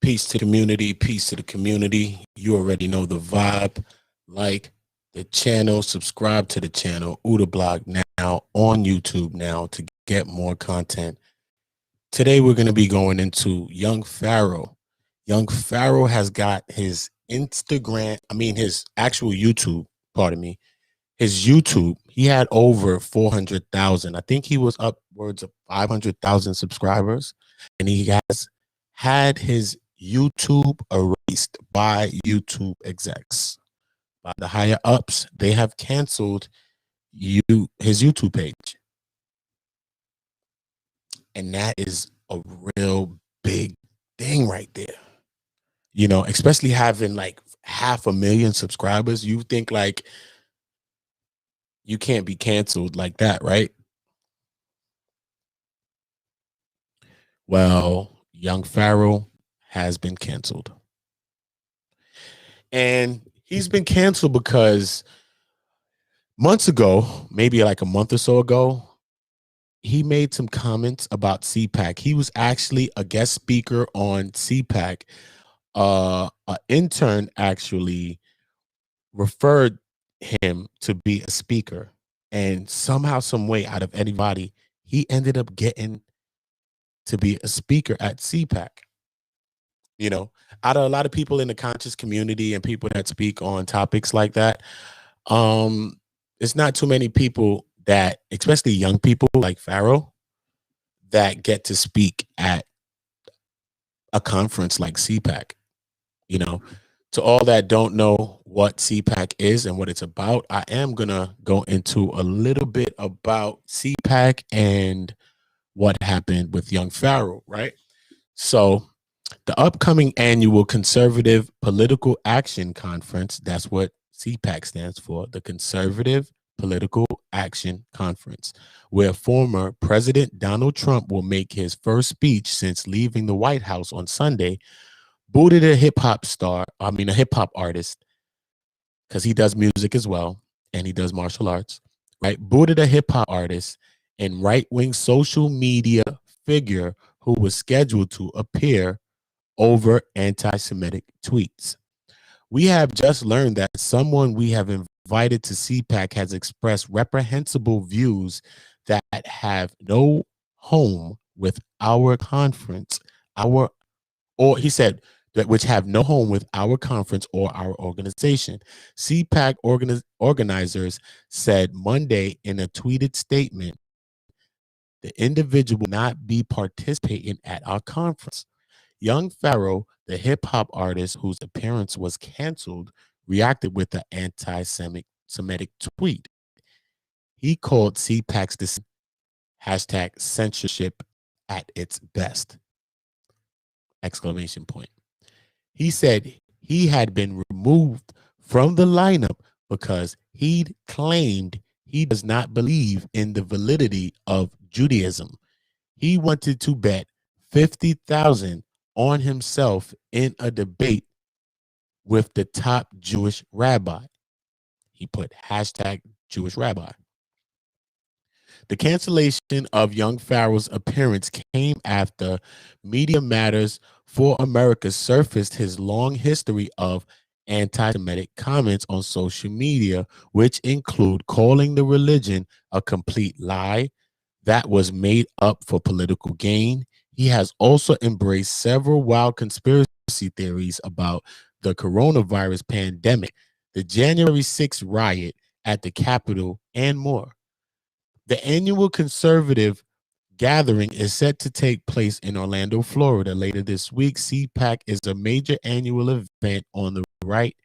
Peace to the community. Peace to the community. You already know the vibe. Like the channel, subscribe to the channel, UDATE now on YouTube now to get more content. Today we're going to be going into Young Pharaoh. Young Pharaoh has got his his actual YouTube, pardon me, his YouTube. He had over 400,000. I think he was upwards of 500,000 subscribers, and he has had his YouTube erased by YouTube execs, by the higher ups. They have canceled his YouTube page, and that is a real big thing right there. You know, especially having like 500,000 subscribers. You think like you can't be canceled like that, right? Well, Young Pharaoh has been canceled. And he's been canceled because months ago, maybe like a month or so ago, he made some comments about CPAC. He was actually a guest speaker on CPAC. An intern actually referred him to be a speaker. And somehow, some way, out of anybody, he ended up getting to be a speaker at CPAC. You know, out of a lot of people in the conscious community and people that speak on topics like that, it's not too many people that, especially young people like Pharaoh, that get to speak at a conference like CPAC. You know, to all that don't know what CPAC is and what it's about, I am gonna go into a little bit about CPAC and what happened with Young Pharaoh, right? So the upcoming annual Conservative Political Action Conference, that's what CPAC stands for, the Conservative Political Action Conference, where former President Donald Trump will make his first speech since leaving the White House on Sunday, booted a hip hop artist, because he does music as well, and he does martial arts, right? Booted a hip hop artist and right-wing social media figure who was scheduled to appear over anti-Semitic tweets. We have just learned that someone we have invited to CPAC has expressed reprehensible views that have no home with our conference, he said that which have no home with our conference or our organization. CPAC organizers said Monday in a tweeted statement, the individual will not be participating at our conference. Young Pharaoh, the hip hop artist whose appearance was canceled, reacted with an anti-Semitic tweet. He called CPAC's decision hashtag censorship at its best! Exclamation point. He said he had been removed from the lineup because he'd claimed he does not believe in the validity of Judaism. He wanted to bet 50,000 on himself in a debate with the top Jewish rabbi. He put hashtag Jewish rabbi. The cancellation of Young Pharaoh's appearance came after Media Matters for America surfaced his long history of anti-Semitic comments on social media, which include calling the religion a complete lie that was made up for political gain. He has also embraced several wild conspiracy theories about the coronavirus pandemic, the January 6th riot at the Capitol, and more. The annual conservative gathering is set to take place in Orlando, Florida later this week. CPAC is a major annual event on the right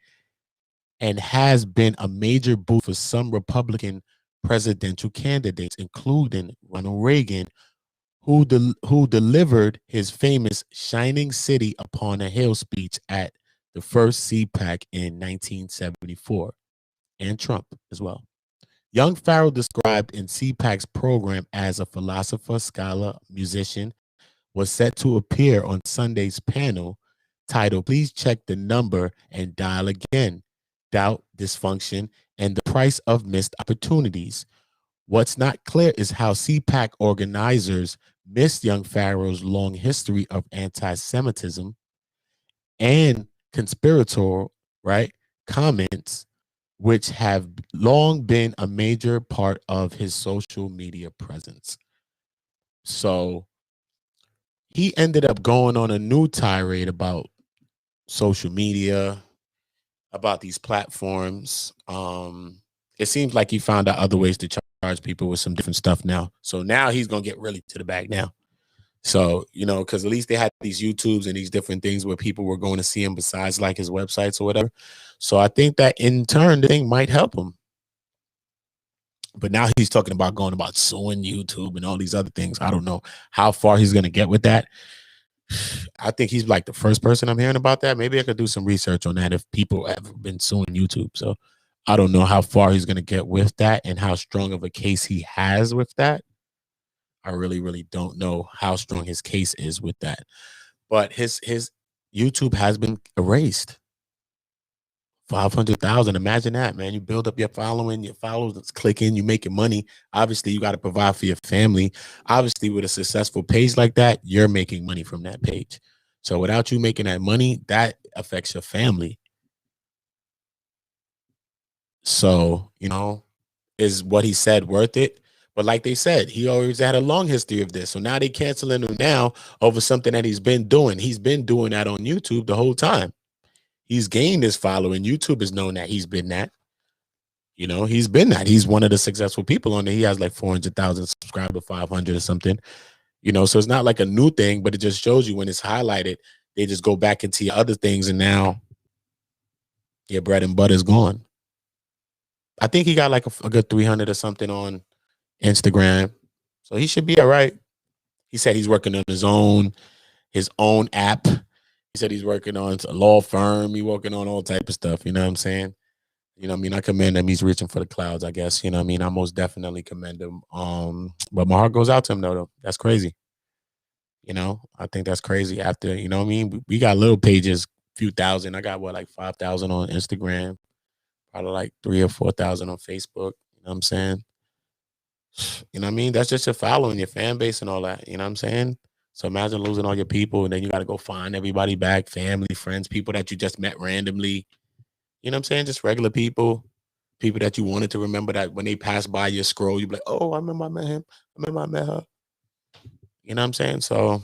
and has been a major boost for some Republican presidential candidates, including Ronald Reagan, who delivered his famous Shining City Upon a Hill speech at the first CPAC in 1974, and Trump as well. Young Pharaoh, described in CPAC's program as a philosopher, scholar, musician, was set to appear on Sunday's panel titled "Please Check the Number and Dial Again: Doubt, Dysfunction, and the Price of Missed Opportunities." What's not clear is how CPAC organizers missed Young Pharaoh's long history of anti-Semitism. and conspiratorial, right, comments, which have long been a major part of his social media presence. So he ended up going on a new tirade about social media, about these platforms. It seems like he found out other ways to charge people with some different stuff now. So now he's gonna get really to the bag now. So, because at least they had these YouTubes and these different things where people were going to see him besides like his websites or whatever. So I think that in turn, the thing might help him. But now he's talking about going about suing YouTube and all these other things. I don't know how far he's going to get with that. I think he's like the first person I'm hearing about that. Maybe I could do some research on that if people have been suing YouTube. So I don't know how far he's going to get with that and how strong of a case he has with that. I really, really don't know how strong his case is with that. But his YouTube has been erased. 500,000. Imagine that, man. You build up your following, your followers that's clicking, you making money. Obviously, you got to provide for your family. Obviously, with a successful page like that, you're making money from that page. So without you making that money, that affects your family. So, is what he said worth it? But like they said, he always had a long history of this. So now they canceling him now over something that he's been doing. He's been doing that on YouTube the whole time. He's gained his following. YouTube has known that he's been that. He's been that. He's one of the successful people on there. He has like 400,000 subscribers, 500 or something. So it's not like a new thing, but it just shows you when it's highlighted, they just go back into your other things, and now your bread and butter is gone. I think he got like a good 300 or something on Instagram, so he should be all right. He said he's working on his own app. He said he's working on a law firm. He's working on all type of stuff. You know what I'm saying? I commend him. He's reaching for the clouds, I guess. I most definitely commend him. But my heart goes out to him though. That's crazy. I think that's crazy. After, we got little pages, few thousand. I got like 5,000 on Instagram, probably like 3,000 or 4,000 on Facebook. You know what I'm saying? That's just your following, your fan base and all that. You know what I'm saying? So imagine losing all your people and then you got to go find everybody back, family, friends, people that you just met randomly. You know what I'm saying? Just regular people that you wanted to remember, that when they pass by your scroll, you'd be like, oh, I remember I met him. I remember I met her. You know what I'm saying? So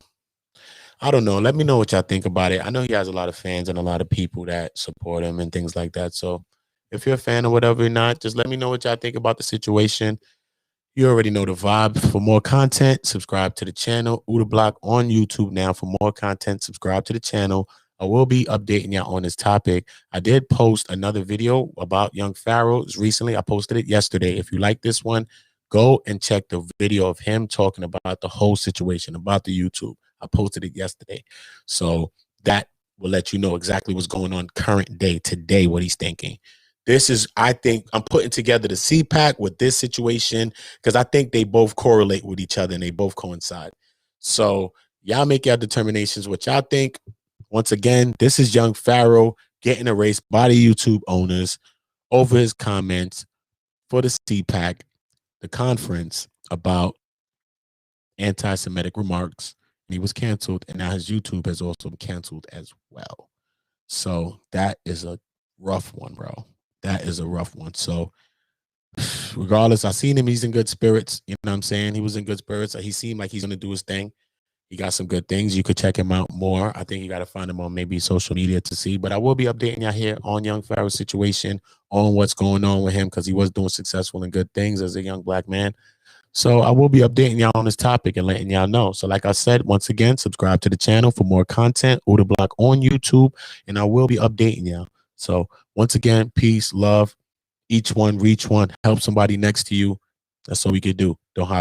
I don't know. Let me know what y'all think about it. I know he has a lot of fans and a lot of people that support him and things like that. So if you're a fan or whatever or not, just let me know what y'all think about the situation. You already know the vibe. For more content, subscribe to the channel. UDATE on YouTube now. For more content, subscribe to the channel. I will be updating y'all on this topic. I did post another video about young Pharaoh recently. I posted it yesterday. If you like this one, go and check the video of him talking about the whole situation, about the YouTube. I posted it yesterday. So that will let you know exactly what's going on current day, today, what he's thinking. This is, I think, I'm putting together the CPAC with this situation because I think they both correlate with each other and they both coincide. So y'all make your determinations what y'all think. Once again, this is young Pharaoh getting erased by the YouTube owners over his comments for the CPAC, the conference about anti-Semitic remarks. And he was canceled, and now his YouTube has also been canceled as well. So that is a rough one, bro. That is a rough one. So regardless, I seen him. He's in good spirits. You know what I'm saying? He was in good spirits. He seemed like he's going to do his thing. He got some good things. You could check him out more. I think you got to find him on maybe social media to see. But I will be updating y'all here on young Pharaoh's situation, on what's going on with him, because he was doing successful and good things as a young black man. So I will be updating y'all on this topic and letting y'all know. So like I said, once again, subscribe to the channel for more content. UDATE on YouTube, and I will be updating y'all. So once again, peace, love. Each one, reach one, help somebody next to you. That's all we could do. Don't hide.